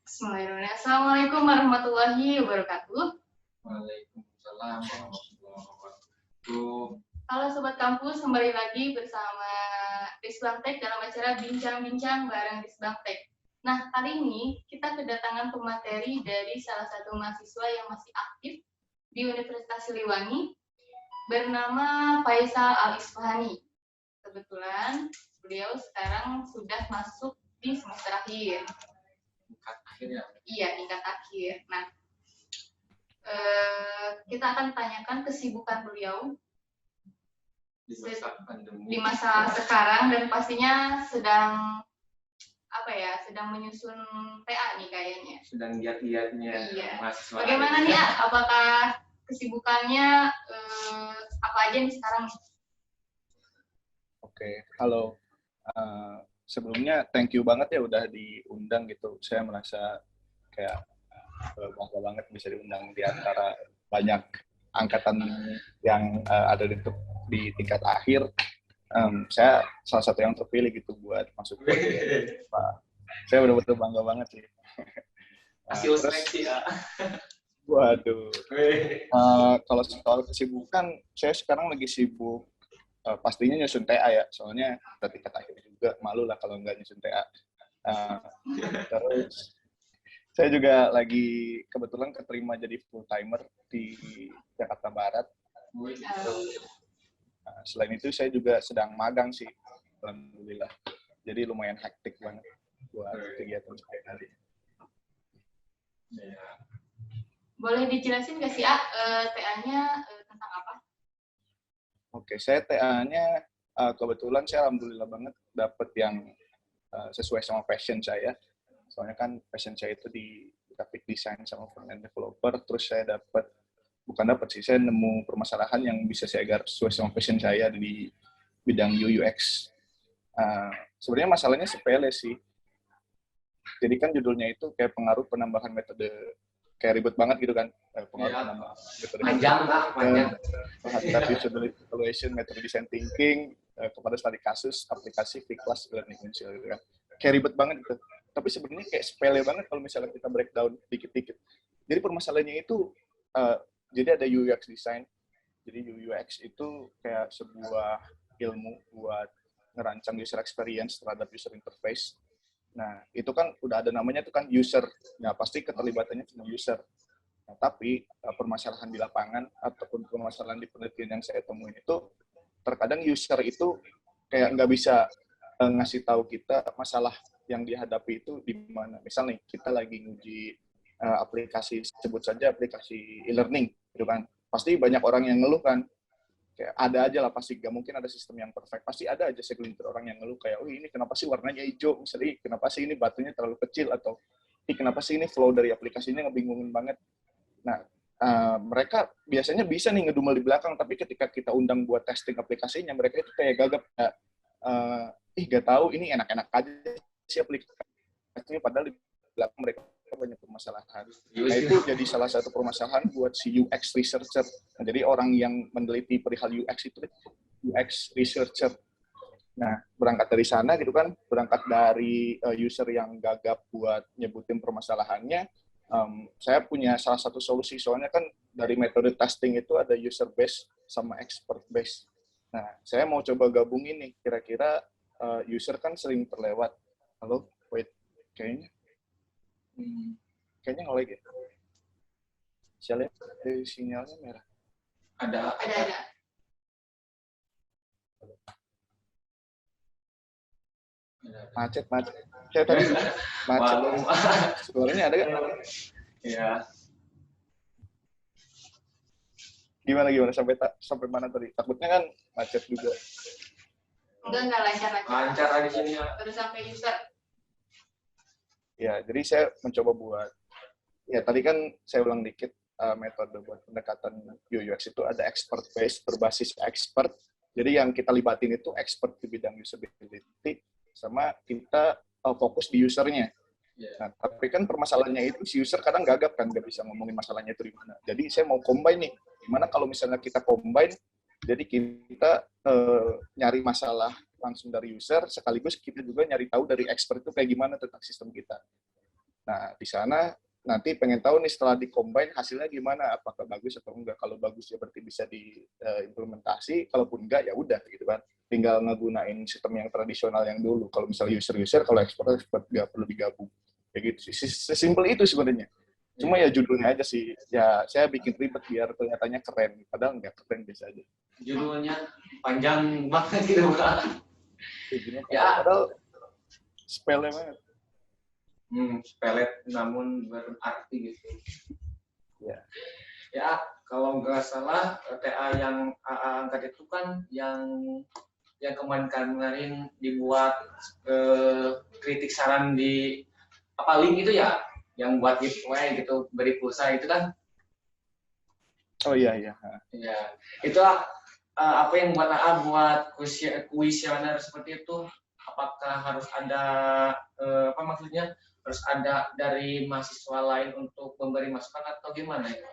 Bismillahirrahmanirrahim. Assalamualaikum warahmatullahi wabarakatuh. Waalaikumsalam warahmatullahi wabarakatuh. Halo Sobat Kampus, kembali lagi bersama Disbangtek dalam acara Bincang-Bincang bareng Disbangtek. Nah, kali ini kita kedatangan pemateri dari salah satu mahasiswa yang masih aktif di Universitas Siliwangi bernama Faisal Al-Isfahani. Kebetulan beliau sekarang sudah masuk di semester akhir. Tingkat akhir ya? Iya, tingkat akhir. Nah, kita akan tanyakan kesibukan beliau di masa sekarang dan pastinya sedang menyusun TA nih kayaknya. Sedang giat-giatnya mahasiswa. Bagaimana nih, apakah kesibukannya apa aja nih sekarang? Oke, halo. Sebelumnya thank you banget ya udah diundang gitu. Saya merasa kayak bangga banget bisa diundang di antara banyak angkatan yang ada di tingkat akhir. Saya salah satu yang terpilih gitu buat masuk ke saya benar-benar bangga banget sih. Hasil seleksi ya. Waduh. Kalau soal kesibukan, saya sekarang lagi sibuk pastinya nyusun TA ya, soalnya kita tingkat akhir juga, malu lah kalau nggak nyusun TA. Terus saya juga lagi kebetulan keterima jadi full timer di Jakarta Barat. Selain itu saya juga sedang magang sih, alhamdulillah. Jadi lumayan hektik banget buat kegiatan sehari-hari. Boleh dijelasin nggak sih, TA-nya tentang apa? Oke, saya TA-nya kebetulan saya alhamdulillah banget dapet yang sesuai sama passion saya. Soalnya kan passion saya itu di graphic design sama front-end developer, terus saya saya nemu permasalahan yang bisa saya garap sesuai sama passion saya di bidang UX. Sebenarnya masalahnya sepele sih. Jadi kan judulnya itu kayak pengaruh penambahan metode, kayak ribet banget gitu kan, pengaruh penambahan metode panjang. terhadap user evaluation, metode design thinking, kepada studi kasus, aplikasi, V-class, learning gitu kan. Kayak ribet banget gitu. Tapi sebenarnya kayak sepele banget kalau misalnya kita breakdown dikit-dikit. Jadi permasalahannya itu, jadi ada UX design. Jadi UX itu kayak sebuah ilmu buat ngerancang user experience terhadap user interface. Nah, itu kan udah ada namanya itu kan user. Nah, pasti keterlibatannya cuma user. Nah, tapi permasalahan di lapangan ataupun permasalahan di penelitian yang saya temuin itu, terkadang user itu kayak nggak bisa ngasih tahu kita masalah yang dihadapi itu di mana. Misal nih, kita lagi nguji aplikasi, sebut saja aplikasi e-learning, gitu kan. Pasti banyak orang yang ngeluh kan. Kayak ada aja lah, pasti nggak mungkin ada sistem yang perfect. Pasti ada aja segelintir orang yang ngeluh kayak, oh ini kenapa sih warnanya hijau, misalnya kenapa sih ini batunya terlalu kecil, atau kenapa sih ini flow dari aplikasinya ngebingungin banget. Nah, mereka biasanya bisa nih ngedumel di belakang, tapi ketika kita undang buat testing aplikasinya, mereka itu kayak gagap, gak tahu ini enak-enak aja sih aplikasinya, padahal di belakang mereka banyak permasalahan. Nah, itu jadi salah satu permasalahan buat si UX researcher. Nah, jadi orang yang meneliti perihal UX itu UX researcher. Nah, berangkat dari sana gitu kan, berangkat dari user yang gagap buat nyebutin permasalahannya, saya punya salah satu solusi. Soalnya kan dari metode testing itu ada user base sama expert base. Nah, saya mau coba gabungin nih, kira-kira user kan sering terlewat. Halo, wait, kayaknya nge-lag ya. Saya lihat dari sinyalnya merah. Ada. Macet. Saya tadi macet. Suaranya ada nggak? Iya. Gimana sampai mana tadi? Takutnya kan macet juga. Enggak lancar. Lancar di sini ya. Baru sampai user. Ya, jadi saya mencoba buat, ya tadi kan saya ulang dikit, metode buat pendekatan UX itu ada expert base, berbasis expert. Jadi yang kita libatin itu expert di bidang usability, sama kita fokus di usernya. Nah, tapi kan permasalahannya itu si user kadang gagap kan, nggak bisa ngomongin masalahnya itu di mana. Jadi saya mau combine nih, gimana kalau misalnya kita combine, jadi kita nyari masalah langsung dari user, sekaligus kita juga nyari tahu dari expert itu kayak gimana tentang sistem kita. Nah, di sana nanti pengen tahu nih setelah di-combine hasilnya gimana, apakah bagus atau enggak. Kalau bagus ya berarti bisa diimplementasi, kalaupun enggak ya udah gitu kan. Tinggal ngegunain sistem yang tradisional yang dulu. Kalau misalnya user, kalau expert nggak perlu digabung. Kayak gitu sih. Sesimpel itu sebenarnya. Cuma ya judulnya aja sih. Ya saya bikin ribet biar kelihatannya keren. Padahal nggak keren, biasa aja. Judulnya panjang banget gitu Pak. Ya. Padahal spellnya banget. Sepele namun berarti gitu. Ya. Ya, kalau nggak salah TA yang AA angkat itu kan yang kemarin dibuat kritik saran di apa link itu ya, yang buat giveaway gitu, beri pulsa itu kan. Oh iya. Ya, itu apa yang buat AA buat kuesioner seperti itu? Apakah harus ada apa maksudnya? Harus ada dari mahasiswa lain untuk memberi masukan atau gimana ya?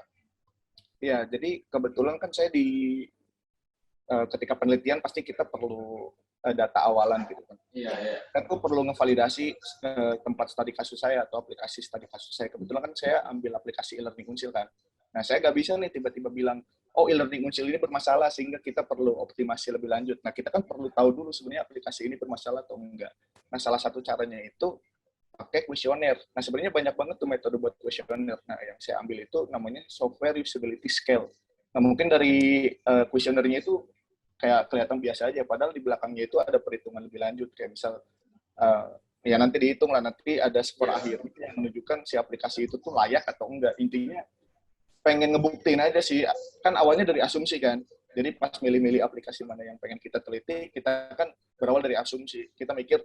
Ya, jadi kebetulan kan saya ketika penelitian pasti kita perlu data awalan gitu kan. Iya. Kita tuh perlu ngevalidasi tempat studi kasus saya atau aplikasi studi kasus saya. Kebetulan kan saya ambil aplikasi e-learning Unsil kan. Nah, saya nggak bisa nih tiba-tiba bilang, oh e-learning Unsil ini bermasalah sehingga kita perlu optimasi lebih lanjut. Nah, kita kan perlu tahu dulu sebenarnya aplikasi ini bermasalah atau enggak. Nah, salah satu caranya itu pakai kuesioner. Nah, sebenarnya banyak banget tuh metode buat kuesioner. Nah, yang saya ambil itu namanya software usability scale. Nah, mungkin dari kuesionernya itu kayak kelihatan biasa aja, padahal di belakangnya itu ada perhitungan lebih lanjut. Kayak misal, ya nanti dihitung lah, nanti ada skor akhir yang menunjukkan si aplikasi itu tuh layak atau enggak. Intinya pengen ngebuktiin aja sih. Kan awalnya dari asumsi kan. Jadi pas milih-milih aplikasi mana yang pengen kita teliti, kita kan berawal dari asumsi. Kita mikir,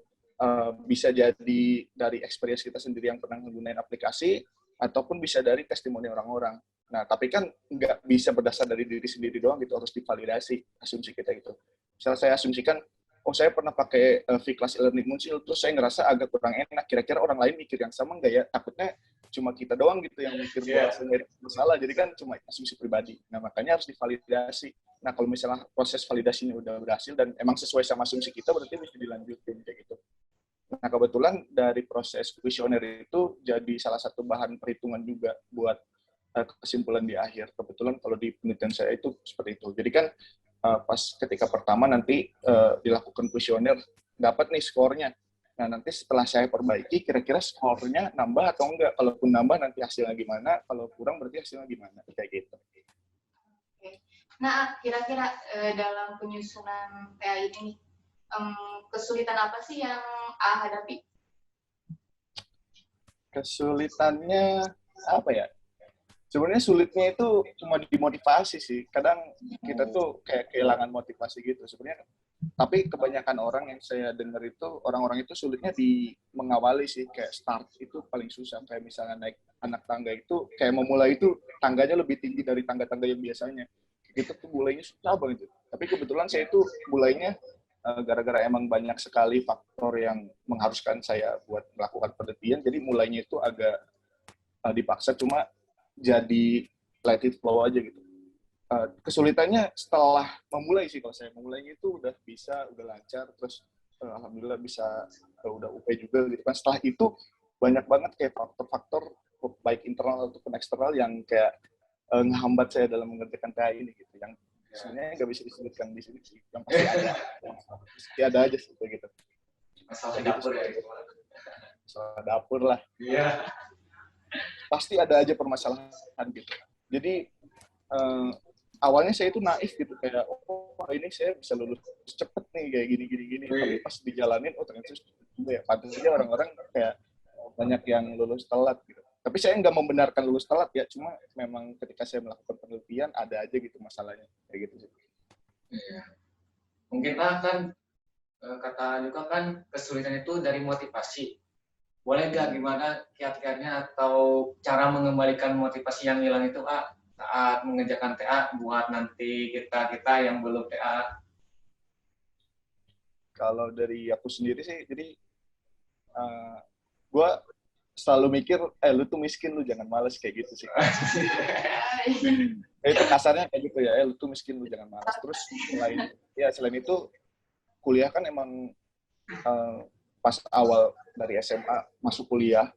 bisa jadi dari experience kita sendiri yang pernah menggunakan aplikasi, ataupun bisa dari testimoni orang-orang. Nah, tapi kan nggak bisa berdasar dari diri sendiri doang gitu, harus divalidasi asumsi kita itu. Misalnya saya asumsikan, oh saya pernah pakai V-Class e-learning Munsil, terus saya ngerasa agak kurang enak, kira-kira orang lain mikir yang sama nggak ya? Takutnya cuma kita doang gitu yang mikir masalah, jadi kan cuma asumsi pribadi. Nah, makanya harus divalidasi. Nah, kalau misalnya proses validasinya udah berhasil dan emang sesuai sama asumsi kita, berarti bisa dilanjutin kayak gitu. Nah, kebetulan dari proses kuesioner itu jadi salah satu bahan perhitungan juga buat kesimpulan di akhir. Kebetulan kalau di penelitian saya itu seperti itu. Jadi kan pas ketika pertama nanti dilakukan kuesioner, dapat nih skornya. Nah, nanti setelah saya perbaiki, kira-kira skornya nambah atau enggak. Kalaupun nambah, nanti hasilnya gimana. Kalau kurang, berarti hasilnya gimana. Kayak gitu. Oke. Nah, kira-kira dalam penyusunan TA ini nih, kesulitan apa sih yang A hadapi? Kesulitannya apa ya? Sebenarnya sulitnya itu cuma dimotivasi sih. Kadang kita tuh kayak kehilangan motivasi gitu sebenarnya. Tapi kebanyakan orang yang saya dengar itu, orang-orang itu sulitnya di mengawali sih. Kayak start itu paling susah. Kayak misalnya naik anak tangga itu, kayak memulai itu tangganya lebih tinggi dari tangga-tangga yang biasanya. Itu tuh mulainya susah banget. Tapi kebetulan saya itu mulainya gara-gara emang banyak sekali faktor yang mengharuskan saya buat melakukan penelitian. Jadi mulainya itu agak dipaksa, cuma jadi let it flow aja gitu. Kesulitannya setelah memulai sih, kalau saya memulainya itu udah bisa, udah lancar, terus alhamdulillah bisa udah UP juga gitu kan. Setelah itu banyak banget kayak faktor-faktor baik internal ataupun eksternal yang kayak ngehambat saya dalam mengerjakan TA ini gitu, yang sebenarnya nggak bisa disebutkan di sini sih, yang pasti ada aja sih kayak gitu. Masalah dapur ya. Masalah dapur lah. Iya. Pasti ada aja permasalahan gitu. Jadi awalnya saya itu naif gitu, kayak oh ini saya bisa lulus cepet nih kayak gini. Tapi pas dijalanin, oh ternyata juga ya. Pantasnya orang-orang kayak banyak yang lulus telat gitu. Tapi saya nggak membenarkan lulus telat ya, cuma memang ketika saya melakukan penelitian ada aja gitu masalahnya kayak gitu sih. Iya. Mungkin kan kata juga kan kesulitan itu dari motivasi. Boleh nggak gimana kiat-kiatnya atau cara mengembalikan motivasi yang hilang itu saat mengerjakan TA buat nanti kita yang belum TA? Kalau dari aku sendiri sih, jadi gue selalu mikir, lu tuh miskin, lu jangan malas kayak gitu sih. Itu kasarnya kayak gitu ya, lu tuh miskin, lu jangan malas. Terus selain itu, kuliah kan emang pas awal dari SMA masuk kuliah,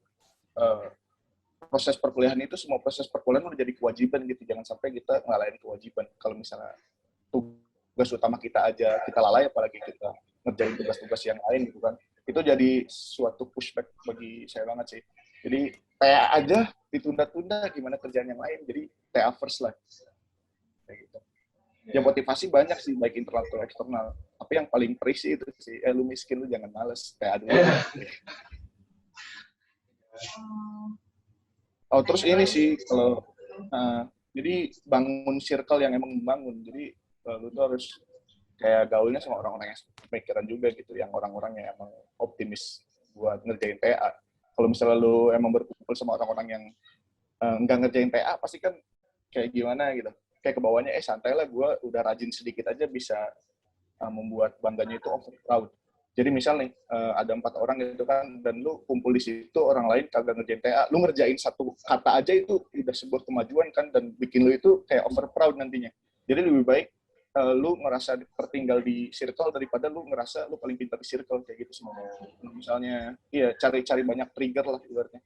eh, proses perkuliahan itu semua proses perkuliahan udah jadi kewajiban gitu. Jangan sampai kita ngalahin kewajiban. Kalau misalnya tugas utama kita aja kita lalai, apalagi kita ngerjain tugas-tugas yang lain gitu kan. Itu jadi suatu pushback bagi saya banget sih. Jadi TA aja ditunda-tunda, gimana kerjaan yang lain. Jadi TA first lah. Kayak gitu. Ya motivasi banyak sih, baik internal atau eksternal. Tapi yang paling perih sih itu sih, lu miskin lu jangan males, TA dulu. Oh terus ini sih kalau jadi bangun circle yang emang membangun. Jadi lu tuh harus kayak gaulnya sama orang-orang yang pemikiran juga gitu, yang orang-orang yang emang optimis buat ngerjain TA. Kalau misalnya lu emang berkumpul sama orang-orang yang nggak ngerjain TA, pasti kan kayak gimana gitu. Kayak kebawahnya, santai lah, gue udah rajin sedikit aja bisa membuat bangganya itu over proud. Jadi misal nih, ada 4 orang gitu kan, dan lu kumpul di situ, orang lain kagak ngerjain TA, lu ngerjain satu kata aja itu udah sebuah kemajuan kan, dan bikin lu itu kayak over proud nantinya. Jadi lebih baik lu ngerasa tertinggal di circle daripada lu ngerasa lu paling pintar di circle, kayak gitu semua. Misalnya, iya, cari banyak trigger lah ibaratnya.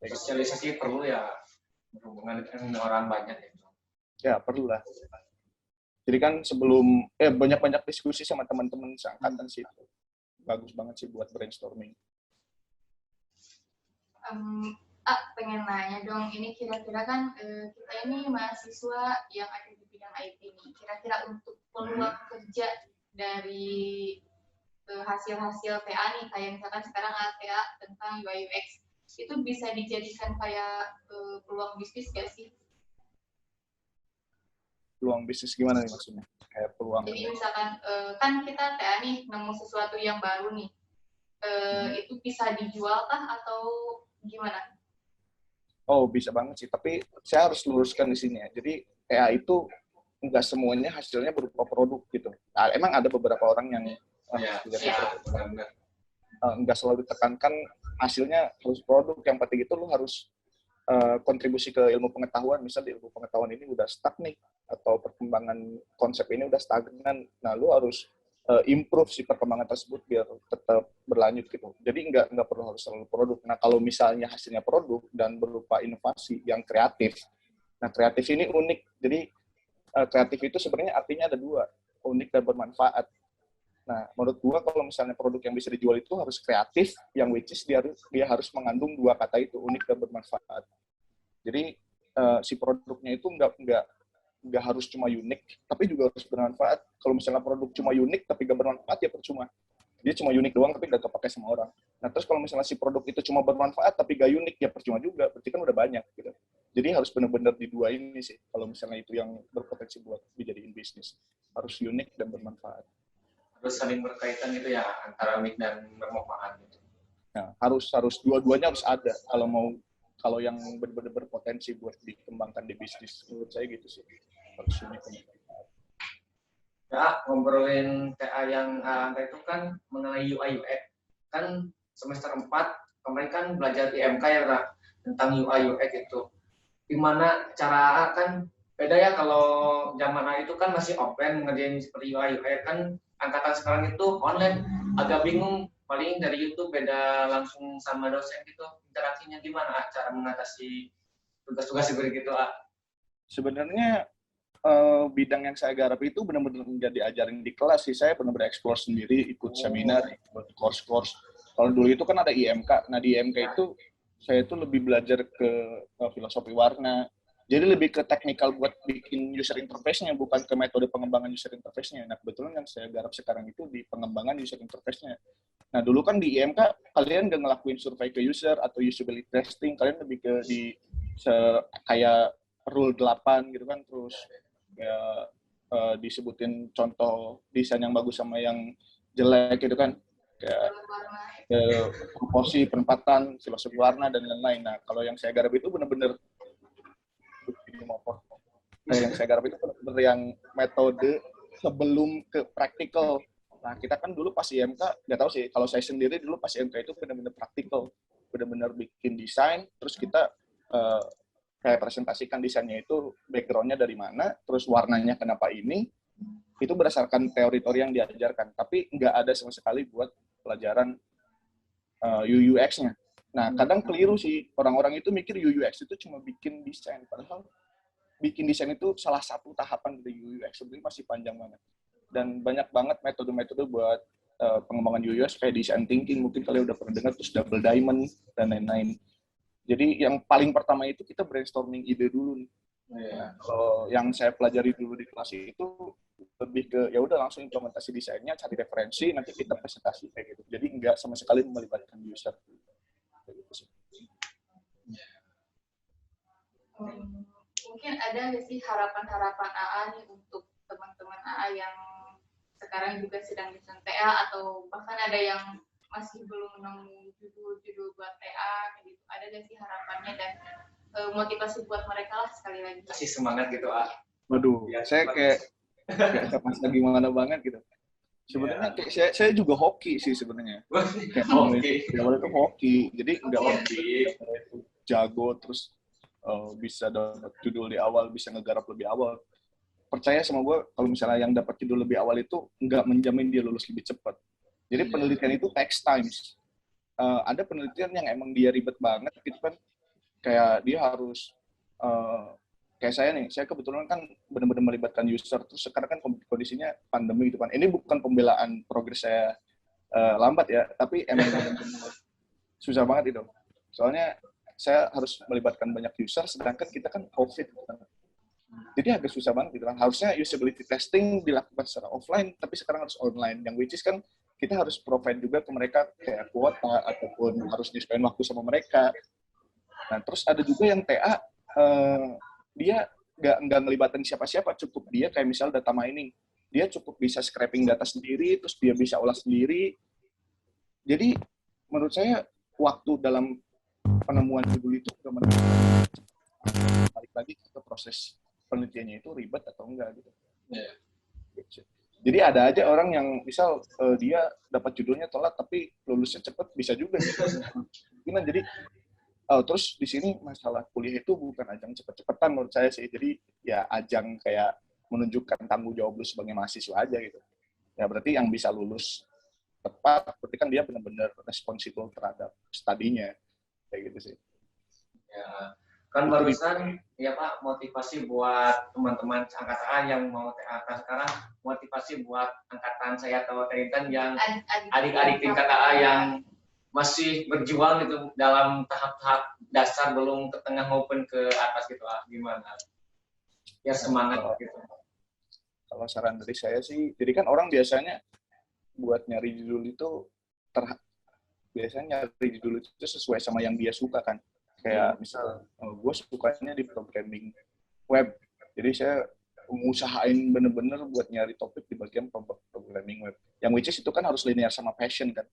Sosialisasi perlu ya, berhubungan dengan orang banyak ya. Ya, perlu lah. Jadi kan sebelum, banyak-banyak diskusi sama teman-teman seangkatan sih. Bagus banget sih buat brainstorming. Pengen nanya dong, ini kira-kira kan kita ini mahasiswa yang ada di bidang IT nih. Kira-kira untuk peluang kerja dari hasil-hasil TA nih, kayak misalkan sekarang ada TA tentang UI UX, itu bisa dijadikan kayak peluang bisnis gak sih? Peluang bisnis gimana nih maksudnya? Kayak peluang. Jadi misalkan kan kita TA nih nemu sesuatu yang baru nih, itu bisa dijual kah atau gimana? Oh bisa banget sih, tapi saya harus luruskan di sini ya. Jadi TA itu nggak semuanya hasilnya berupa produk gitu. Nah, emang ada beberapa orang yang nggak selalu ditekankan hasilnya harus produk. Yang penting itu lu harus kontribusi ke ilmu pengetahuan. Misal di ilmu pengetahuan ini udah stuck nih, atau perkembangan konsep ini udah stagnan. Nah, lu harus improve si perkembangan tersebut biar tetap berlanjut gitu. Jadi nggak perlu harus selalu produk. Nah, kalau misalnya hasilnya produk dan berupa inovasi yang kreatif, nah kreatif ini unik. Jadi kreatif itu sebenarnya artinya ada 2, unik dan bermanfaat. Nah, menurut gua kalau misalnya produk yang bisa dijual itu harus kreatif, yang which is dia harus mengandung 2 kata itu, unik dan bermanfaat. Jadi si produknya itu nggak harus cuma unik, tapi juga harus bermanfaat. Kalau misalnya produk cuma unik tapi nggak bermanfaat, ya percuma. Dia cuma unik doang tapi nggak kepake sama orang. Nah, terus kalau misalnya si produk itu cuma bermanfaat tapi nggak unik, ya percuma juga. Berarti kan udah banyak gitu. Jadi harus benar-benar di 2 ini sih. Kalau misalnya itu yang berpotensi buat dijadiin bisnis, harus unik dan bermanfaat. Harus saling berkaitan gitu ya, antara unik dan bermanfaat gitu. Nah, harus dua-duanya harus ada kalau yang benar-benar berpotensi buat dikembangkan di bisnis. Menurut saya gitu sih. Harus unik. Ya, ngobrolin TA yang itu kan mengenai UI UX. Kan semester 4 kemarin kan belajar IMK ya, Kak, tentang UI UX itu. Gimana cara kan beda ya, kalau zaman itu kan masih open ngerjain seperti UI UX, kan angkatan sekarang itu online, agak bingung, paling dari YouTube beda langsung sama dosen gitu. Interaksinya gimana, cara mengatasi tugas-tugas seperti itu? Sebenarnya bidang yang saya garap itu benar-benar nggak diajarin di kelas sih. Saya benar-benar explore sendiri, ikut seminar, ikut course-course. Kalau dulu itu kan ada IMK. Nah, di IMK itu saya itu lebih belajar ke filosofi warna. Jadi lebih ke teknikal buat bikin user interface-nya, bukan ke metode pengembangan user interface-nya. Nah, kebetulan yang saya garap sekarang itu di pengembangan user interface-nya. Nah, dulu kan di IMK kalian nggak ngelakuin survei ke user atau usability testing, kalian lebih ke kayak rule 8 gitu kan, terus ya disebutin contoh desain yang bagus sama yang jelek gitu kan, kayak proporsi, penempatan, filosofi warna dan lain-lain. Nah, kalau yang saya garap itu benar-benar yang metode sebelum ke praktikal. Nah, kita kan dulu pas IMK, nggak tahu sih, kalau saya sendiri dulu pas IMK itu benar-benar praktikal, benar-benar bikin desain, terus kita kayak presentasikan desainnya itu background-nya dari mana, terus warnanya kenapa ini, itu berdasarkan teori-teori yang diajarkan. Tapi nggak ada sama sekali buat pelajaran UX-nya. Nah, kadang keliru sih, orang-orang itu mikir UX itu cuma bikin desain, padahal bikin desain itu salah satu tahapan dari UX, sebenarnya masih panjang banget. Dan banyak banget metode-metode buat pengembangan UX kayak design thinking, mungkin kalian udah pernah dengar, terus double diamond, dan lain-lain. Jadi yang paling pertama itu kita brainstorming ide dulu nih. Nah, kalau yang saya pelajari dulu di kelas itu lebih ke ya udah langsung implementasi desainnya, cari referensi, nanti kita presentasi kayak gitu. Jadi nggak sama sekali melibatkan user. Kayak gitu sih. Mungkin ada nggak sih harapan-harapan AA nih untuk teman-teman AA yang sekarang juga sedang desain TA atau bahkan ada yang masih belum nemu judul-judul buat TA gitu. Ada nggak sih harapannya dan motivasi buat mereka lah sekali lagi. Kasih semangat gitu, ah. Waduh, saya kayak masa gimana banget gitu. Sebenarnya kayak saya juga hoki sih sebenarnya. Hoki. Awalnya itu hoki, jadi nggak hoki jago terus bisa dapat judul di awal, bisa ngegarap lebih awal. Percaya sama gue, kalau misalnya yang dapat judul lebih awal itu nggak menjamin dia lulus lebih cepat. Jadi penelitian itu takes times. Ada penelitian yang emang dia ribet banget gitu kan, kayak dia harus kayak saya nih, saya kebetulan kan benar-benar melibatkan user, terus sekarang kan kondisinya pandemi gitu kan. Ini bukan pembelaan progres saya lambat ya, tapi emang benar-benar susah banget itu. Soalnya saya harus melibatkan banyak user, sedangkan kita kan COVID gitu kan. Jadi agak susah banget gitu kan. Harusnya usability testing dilakukan secara offline, tapi sekarang harus online. Yang which is kan kita harus provide juga ke mereka kayak kuota ataupun harus nyesuaiin waktu sama mereka. Nah, terus ada juga yang TA, dia nggak ngelibatin siapa-siapa, cukup dia kayak misal data mining. Dia cukup bisa scraping data sendiri, terus dia bisa olah sendiri. Jadi, menurut saya, waktu dalam penemuan judul itu balik lagi ke proses penelitiannya itu ribet atau enggak gitu. Jadi ada aja orang yang misal dia dapat judulnya telat tapi lulusnya cepat, bisa juga gitu. Gimana jadi terus di sini masalah kuliah itu bukan ajang cepet-cepetan menurut saya sih. Jadi ya ajang kayak menunjukkan tanggung jawab lu sebagai mahasiswa aja gitu. Ya berarti yang bisa lulus tepat, berarti kan dia benar-benar responsibel terhadap studinya. Kayak gitu sih. Ya, kan barusan ya Pak, motivasi buat teman-teman angkatan yang mau TA sekarang, motivasi buat angkatan saya atau Terintan yang adik-adik tingkat AA yang masih berjuang gitu dalam tahap-tahap dasar belum ke tengah maupun ke atas gitu, gimana? Ya semangat gitu. Kalau saran dari saya sih, jadi kan orang biasanya buat nyari judul itu biasanya nyari judul itu sesuai sama yang dia suka kan. Kayak misal gue sukanya di programming web, jadi saya mengusahain bener-bener buat nyari topik di bagian programming web. Yang which is itu kan harus linear sama passion kan.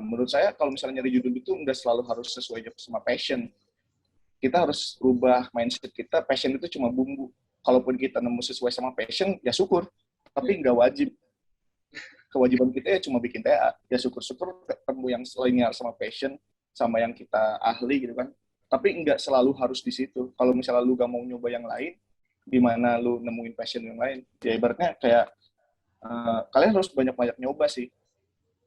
Menurut saya kalau misalnya nyari judul itu nggak selalu harus sesuai sama passion. Kita harus rubah mindset kita, passion itu cuma bumbu. Kalaupun kita nemu sesuai sama passion, ya syukur. Tapi nggak wajib. Kewajiban kita ya cuma bikin TA. Ya syukur-syukur ketemu yang linear sama passion, sama yang kita ahli gitu kan. Tapi nggak selalu harus di situ. Kalau misalnya lu nggak mau nyoba yang lain, di mana lu nemuin passion yang lain, ya ibaratnya kayak kalian harus banyak-banyak nyoba sih.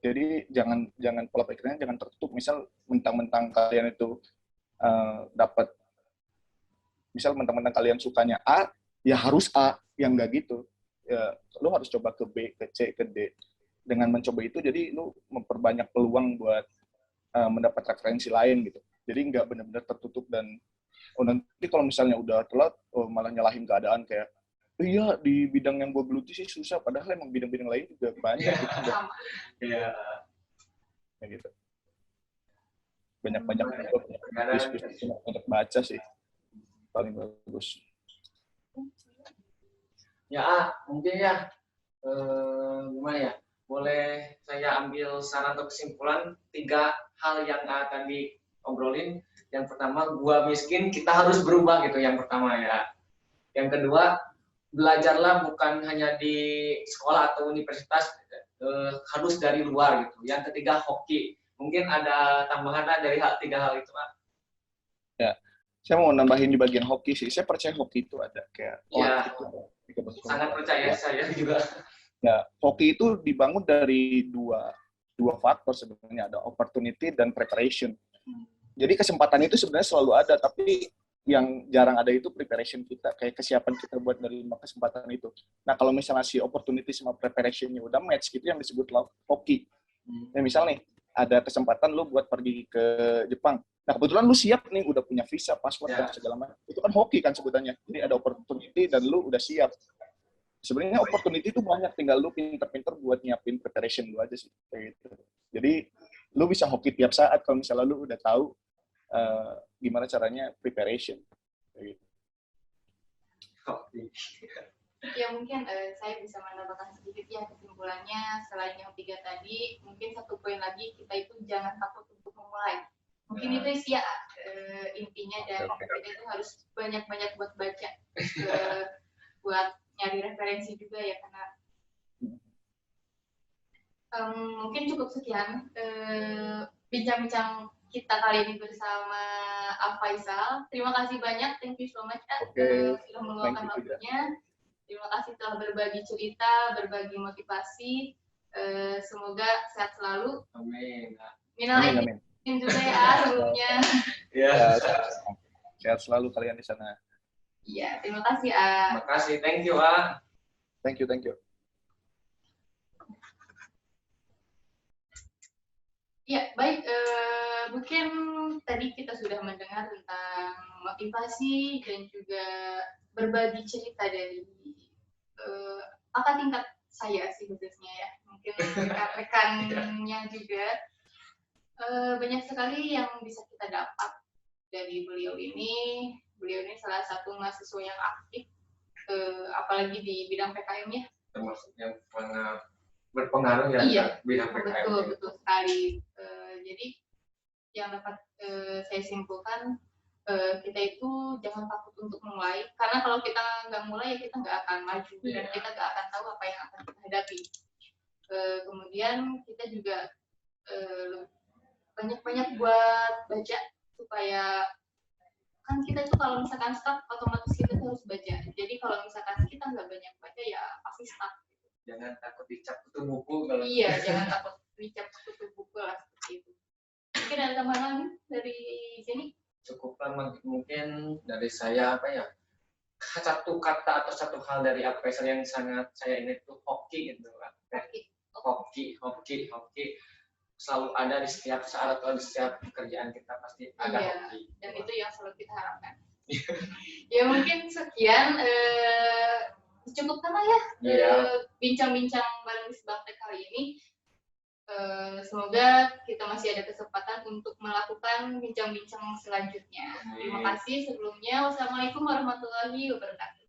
Jadi jangan pola pikirnya jangan tertutup. Misal mentang-mentang kalian itu dapat, misal mentang-mentang kalian sukanya A, ya harus A, yang enggak gitu. Ya, lu harus coba ke B, ke C, ke D. Dengan mencoba itu, jadi lu memperbanyak peluang buat mendapat referensi lain gitu. Jadi nggak benar-benar tertutup dan nanti kalau misalnya udah telat, malah nyalahin keadaan kayak, iya di bidang yang gue geluti sih susah, padahal emang bidang-bidang lain juga banyak gitu. Iya. Ya gitu. Banyak-banyak diskusi, banyak baca sih. Paling bagus. Ya, mungkin ya, gimana ya, boleh saya ambil saran atau kesimpulan 3 hal yang akan diobrolin. Yang pertama, gua miskin, kita harus berubah gitu, yang pertama ya. Yang kedua, belajarlah bukan hanya di sekolah atau universitas, harus dari luar gitu. Yang ketiga, hoki. Mungkin ada tambahan dari 3 hal itu, Pak. Ya, saya mau nambahin di bagian hoki sih. Saya percaya hoki itu ada kayak sangat percaya saya juga. Ya, hoki itu dibangun dari dua faktor sebenarnya, ada opportunity dan preparation. Jadi kesempatan itu sebenarnya selalu ada, tapi yang jarang ada itu preparation kita, kayak kesiapan kita buat menerima kesempatan itu. Nah, kalau misalnya si opportunity sama preparation-nya udah match, gitu yang disebut hoki. Ya, misal nih, ada kesempatan lu buat pergi ke Jepang. Nah, kebetulan lu siap nih, udah punya visa, paspor, dan segala macam. Itu kan hoki kan sebutannya. Jadi ada opportunity dan lu udah siap. Sebenarnya opportunity itu banyak, tinggal lu pinter-pinter buat nyiapin preparation lu aja sih. Kayak gitu. Jadi, lu bisa hoki tiap saat kalau misalnya lu udah tahu gimana caranya preparation. Gitu. Ya mungkin saya bisa menambahkan sedikit ya kesimpulannya, selain yang 3 tadi, mungkin satu poin lagi, kita itu jangan takut untuk memulai. Mungkin itu sih ya intinya, dan kita itu harus banyak-banyak buat baca, buat nyari referensi juga ya, karena mungkin cukup sekian bincang-bincang kita kali ini bersama Faisal. Terima kasih banyak, thank you so much sudah meluangkan waktunya. Terima kasih telah berbagi cerita, berbagi motivasi. Semoga sehat selalu. Amin. Amin. Juga ya sebelumnya. Ya. Sehat selalu kalian di sana. Iya, terima kasih Terima kasih, thank you Thank you. Ya, baik. Mungkin tadi kita sudah mendengar tentang motivasi dan juga berbagi cerita dari kakak tingkat saya sih khususnya ya. Mungkin rekan-rekannya juga. Banyak sekali yang bisa kita dapat dari beliau ini. Beliau ini salah satu mahasiswa yang aktif, apalagi di bidang PKM ya. Termasuk yang berpengaruh ya, iya, bidang PKM. Betul sekali. Jadi yang dapat saya simpulkan, kita itu jangan takut untuk mulai, karena kalau kita nggak mulai ya kita nggak akan maju dan kita nggak akan tahu apa yang akan kita hadapi. Kemudian kita juga banyak-banyak buat baca, supaya kan kita itu kalau misalkan stuck, otomatis kita tuh harus baca. Jadi kalau misalkan kita nggak banyak baca ya pasti stuck. Jangan takut dicap tutup buku. Kalau iya, jangan takut dicap tutup buku lah, seperti itu. Mungkin ada tambahan dari sini? Cukup lah, mungkin dari saya satu kata atau satu hal dari Faisal yang sangat saya ini tuh hoki gitu kan. Hoki selalu ada di setiap saat atau di setiap pekerjaan kita, pasti ada hoki. Dan itu yang selalu kita harapkan. Ya mungkin sekian cukupkan lah ya bincang-bincang bareng Disbangtek kali ini. Semoga kita masih ada kesempatan untuk melakukan bincang-bincang selanjutnya. Terima kasih sebelumnya. Wassalamualaikum warahmatullahi wabarakatuh.